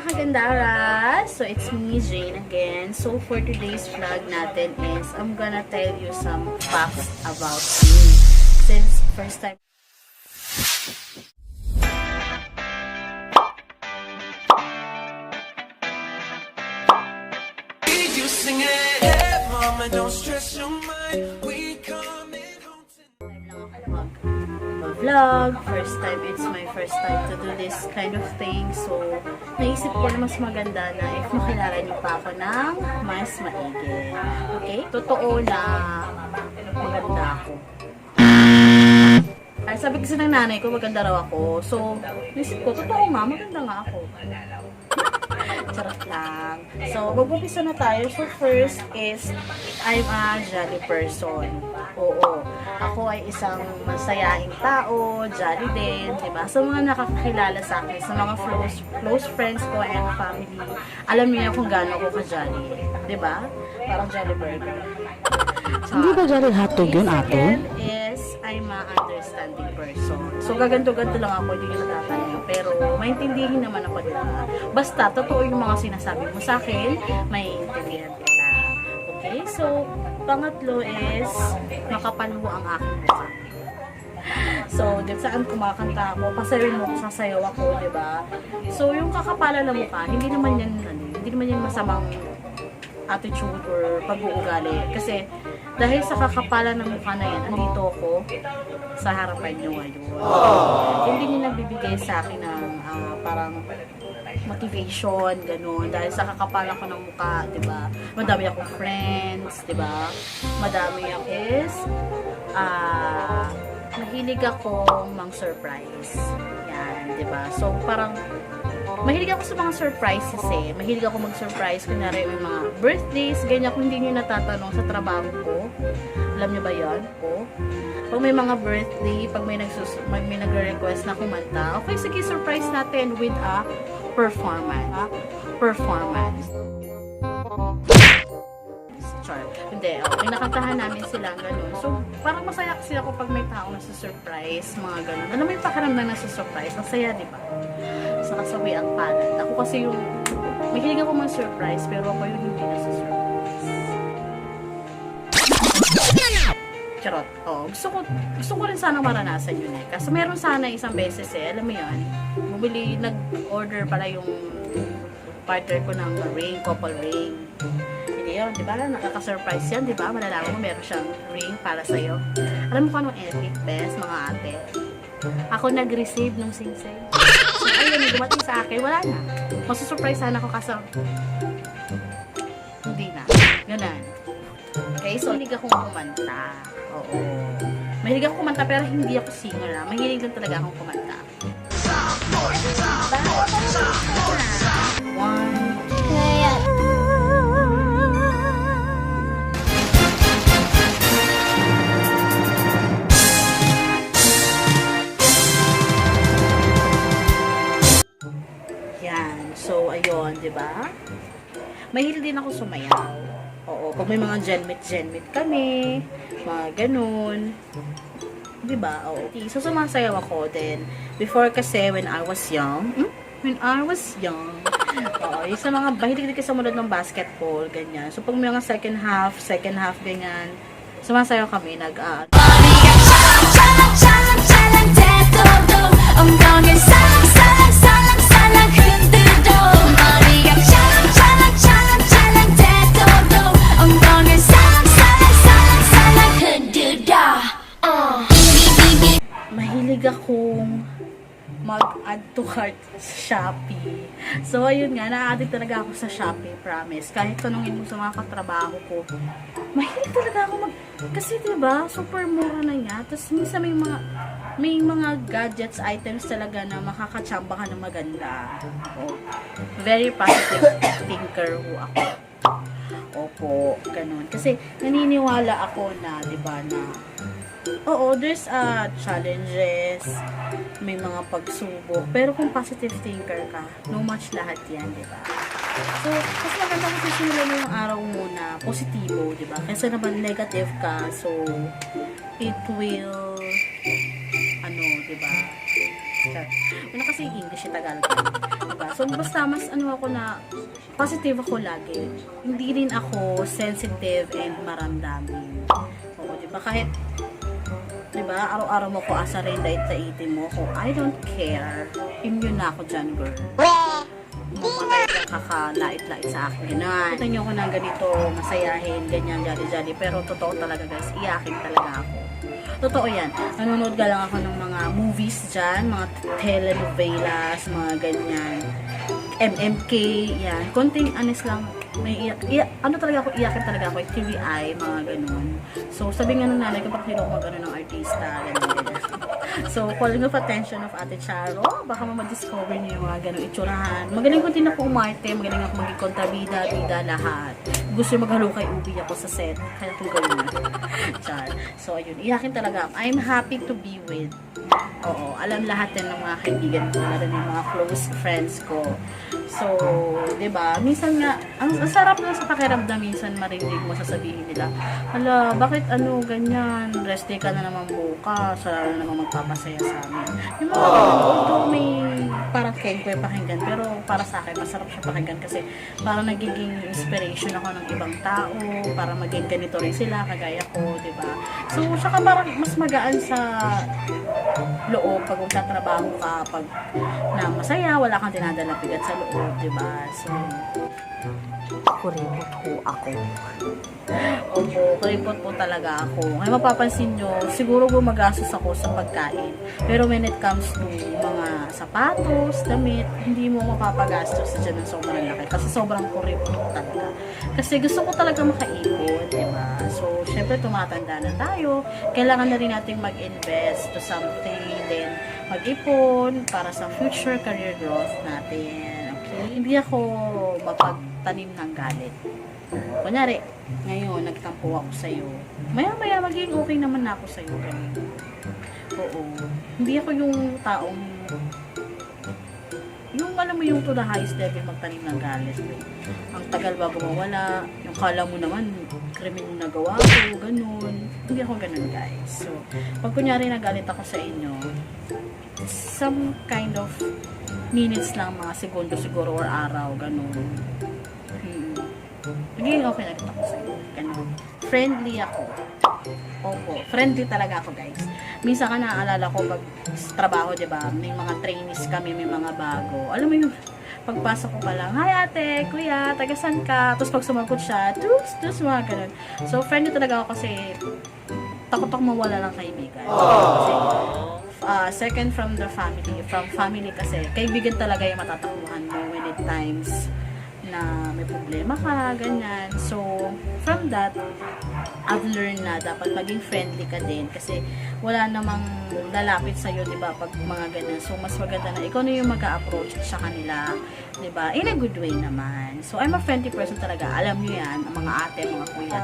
mga kagandara! So, it's me, Jane, again. So, for today's vlog natin is, I'm gonna tell you some facts about me. Since first time... You sing it, hey, mama, don't stress your mind. We coming home tonight. Vlog. First time, it's my first time to do this kind of thing. So, naisip ko na mas maganda na if makilala niyo pa ako ng mas maigi. Okay? Totoo na maganda ako. Ay, sabi kasi ng nanay ko, maganda raw ako. So, naisip ko, totoo nga, maganda nga ako. Charot lang. So, mag-umpisa na tayo. So, first is, I'm a jolly person. Oo. Ako ay isang masayaing tao, jolly din, diba? Sa mga nakakakilala sa akin, sa mga close friends ko and family, alam niyo kung gaano ako ka-jolly. Diba? Parang jolly burger. So, Hindi ba jolly hotdog yun, ate? second is, I'm a understanding person. So, gaganto-ganto lang ako, hindi ko natatanong. Pero, maintindihin naman ako nila. Basta, totoo yung mga sinasabi mo sa akin, maintindihan kita. Okay? So, pangatlo is, makapal ang aking mukha. So, di saan kumakanta ako, pasayawin mo ako, sasayaw ako, di ba? So, yung kakapalan ng mukha, hindi naman yan masamang attitude or pag-uugali. Kasi, dahil sa kakapalan ng mukha na yan, andito ako sa harapan nyo ngayon. Hindi nyo nagbibigay sa akin ng parang motivation, ganun. Dahil sa kakapalan ko ng mukha, diba? Madami akong friends, diba? Madami ako is, mahilig akong mang-surprise. Yan, diba? So, parang, mahilig ako sa mga surprises eh. Mahilig ako mag-surprise. Kunyari may mga birthdays, ganyan. Kung hindi nyo natatanong sa trabaho ko. Alam nyo ba yan? O. Pag may mga birthday, pag may nagre-request na kumanta, okay, sige, surprise natin with a performance. Performance. Char. Hindi, okay, nakantahan namin sila ganun. So, parang masaya kasi ako pag may tao na surprise, mga ganun. Alam mo yung pakiramdam na surprise? Ang saya, di ba? Sa kasawi ang palad. Ako kasi yung, mahilig ako mag-surprise, pero ako yung hindi na-surprise. Charot. Oh, gusto ko rin sana maranasan yun eh. Kasi meron sana isang beses eh, alam mo yun, nag-order pala yung partner ko ng ring, couple ring. Hindi yun, di ba? Nakaka-surprise yan, di ba? Malalaman mo meron siyang ring para sa'yo. Alam mo kung anong epic best, mga ate? Ako nag-receive ng sing-sing. So, ayun, dumating sa akin, wala na. Masusurprise sana ako kasi hindi na. Ganun. Okay, so mahilig akong kumanta. Oo. Mahilig akong kumanta pero hindi ako singer. Mahilig lang talaga akong kumanta. One. Yan. So, ayun, di ba? Mahilig din ako sumayaw. Oo, pag may mga genmit kami, mga ganun. Diba? Oo. So, sumasayaw ako din. Before kasi, when I was young, oo, yung sa mga, mahilig din kasi sumunod ng basketball, ganyan. So, pag may mga second half, ganyan, sumasayaw kami, mahilig akong mag-add to cart sa Shopee. So, ayun nga, na-add talaga ako sa Shopee, promise. Kahit tanungin mo sa mga katrabaho ko, mahilig talaga ako kasi diba, super mura na niya. Tapos, minsan may mga gadgets, items talaga na makakachamba ka na maganda. Oh, very positive thinker ho ako. Opo, ganun. Kasi, naniniwala ako na, diba, na oo, there's challenges, may mga pagsubok, pero kung positive thinker ka, no much lahat yan, di ba? So, mas maganda kung sisimulan mo yung araw mo na positibo, di ba? Kasi naman negative ka, so, it will, di ba? Una kasi English yung Tagalog. Diba? So, basta mas ano ako na positive ako lagi. Hindi rin ako sensitive and maramdamin. Oo, diba? Kahit, diba, araw-araw mo ko asarin dahil taitin mo ko, I don't care. Immune na ako dyan, girl. Mamatay ka kakalait-lait sa akin. Ganun. Kita nyo ko na ganito, masayahin, ganyan, jolly-jolly. Pero totoo talaga guys, iyakin talaga ako. Totoo yan. Nanonood ka lang ako ng mga movies dyan, mga telenovelas, mga ganyan. MMK, yan. Konting honest lang, may ano talaga ako, iyakin talaga ako, TVI, mga ganun. So, sabi nga nung nanay ko, bakit ako mag-ano ng artista, ganyan. So, calling of attention of Ate Charo, baka ma-discover niyo yung mga ganun itsurahan. Magaling ko din ako umarte, magaling ako maging kontrabida, bida, lahat. Gusto yung maghalukay ubi ako sa set, kaya kung gawin na. Char. So, ayun, iyakin talaga ako. I'm happy to be with. Oo, alam lahat yan ng mga kaibigan ko, lalo ng mga close friends ko. So, 'di ba? Minsan nga ang sarap lang sa pakiramdam minsan marinig mo sasabihin nila, "Hala, bakit ano ganyan? Rest day ka na naman bukas, wala na namang magpapasaya sa amin." Yung mga although may parang kengkoy pakinggan, pero para sa akin masarap siya pakinggan kasi parang nagiging inspiration ako ng ibang tao para maging ganito rin sila kagaya ko, 'di ba? So, saka parang mas magaan sa loob pag magtatrabaho ka, pag na masaya, wala kang dinadala bigat sa loob, diba? So, kuripot ho ako. Opo, kuripot po talaga ako. Kaya mapapansin nyo, siguro gumagastos ako sa pagkain. Pero when it comes to mga sapatos, damit, hindi mo mapapagastos sa dyan ng sobrang laki. Kasi sobrang kuripot talaga. Kasi gusto ko talaga makaipon, diba? So, syempre tumatanda na tayo. Kailangan na rin natin mag-invest to something, then mag-ipon para sa future career growth natin. Okay? Hindi ako mapagtanim ng galit. Kunyari, ngayon, nagtampo ako sa'yo. Maya-maya, magiging okay naman na ako sa'yo. Oo. Hindi ako yung taong yung alam mo yung to the highest level magtanim ng galit. Ang tagal bago mawala, yung kala mo naman, krimen yung nagawa ko, ganun. Hindi ako ganun, guys. So, pag kunyari nagalit ako sa inyo, some kind of minutes lang, mga segundo siguro or araw, ganun. Naging okay na ako sa inyo. Ganun. Friendly ako. Opo, friendly talaga ako, guys. Minsan ka naaalala ko pag sa trabaho, diba? May mga trainees kami, may mga bago. Alam mo yung pagpasok ko pa lang, "Hi ate, kuya, tagasan ka?" Tapos pag sumagot siya, tus, mga ganun. So, friendly talaga ako kasi takot ako mawala ng kaibigan. Kasi, second from the family. From family kasi, kaibigan talaga yung matatakbuhan mo when it times na may problema ka, ganyan. So, from that, I've learned na dapat maging friendly ka din kasi wala namang lalapit sa'yo, diba, pag mga ganyan. So, mas maganda na ikaw na yung mag-a-approach sa kanila, diba, in a good way naman. So, I'm a friendly person talaga. Alam niyo yan, ang mga ate, mga kuya.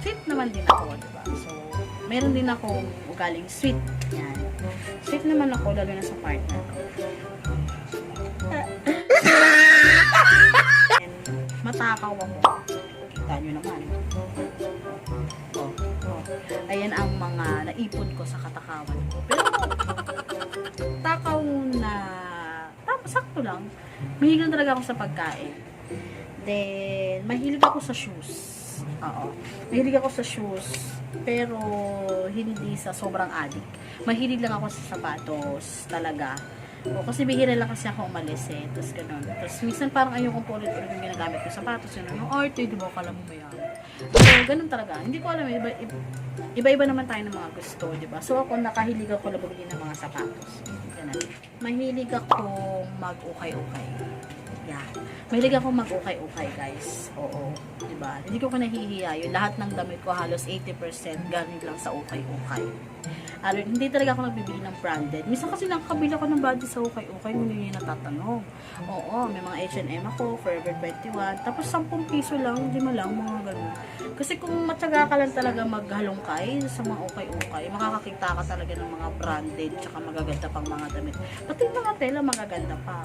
Sweet naman din ako, diba. So, meron din akong ugaling sweet. Yan. Sweet naman ako, lalo na sa partner ko. Matakaw ako. Kita nyo naman. Ayan ang mga naipon ko sa katakawan ko. Pero, takaw na, sakto lang. Mahilig lang talaga ako sa pagkain. Then, mahilig ako sa shoes. Oo. Mahilig ako sa shoes. Pero, hindi sa sobrang addict. Mahilig lang ako sa sapatos. Talaga. O, kasi bihira lang kasi ako umalis eh. Tapos ganun. Tapos minsan parang ayokong ulit-ulit yung ginagamit ko sapatos. Yun, yung arte, di ba? Kala mo mayan. Pero ganun talaga. Hindi ko alam. Iba-iba naman tayo ng mga gusto, di ba? So ako, nakahilig ako labagin ng mga sapatos. Ganun. Mahilig ako mag-ukay-ukay. Yeah. Mahilig ako mag-ukay-ukay, guys. Oo. Diba? Hindi ko nahihiya. Yung lahat ng damit ko, halos 80% galing lang sa ukay-ukay. Hindi talaga ako nagbibili ng branded. Minsan kasi nakakabili ako ng body sa ukay-ukay, hindi nyo natatanong. Oo, may mga H&M ako, Forever 21. Tapos 10 piso lang, hindi mo lang, mga ganun. Kasi kung matyaga ka lang talaga maghalongkay sa mga ukay-ukay, makakakita ka talaga ng mga branded, tsaka magaganda pang mga damit. Pati yung mga tela, magaganda pa.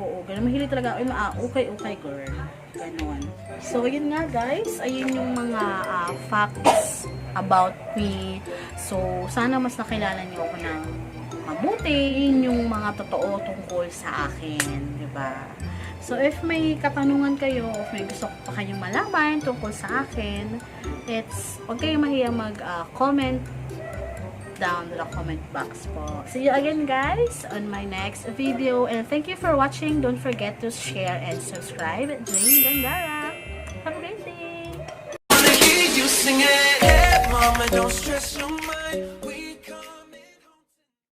Oo, ganun. Mahilig talaga, ukay-ukay girl. Ganon. So, yun nga guys, ayun yung mga facts about me. So, sana mas nakilala niyo ako ng mabuti. Yun yung mga totoo tungkol sa akin, di ba? So, if may katanungan kayo, if may gusto pa kayong malaman tungkol sa akin, huwag kayong mahiya mag-comment down in the comment box po. See you again, guys, on my next video. And thank you for watching. Don't forget to share and subscribe. Jane Gandara. Have a great day. Wanna hear you sing it. Hey, mama, don't stress your mind.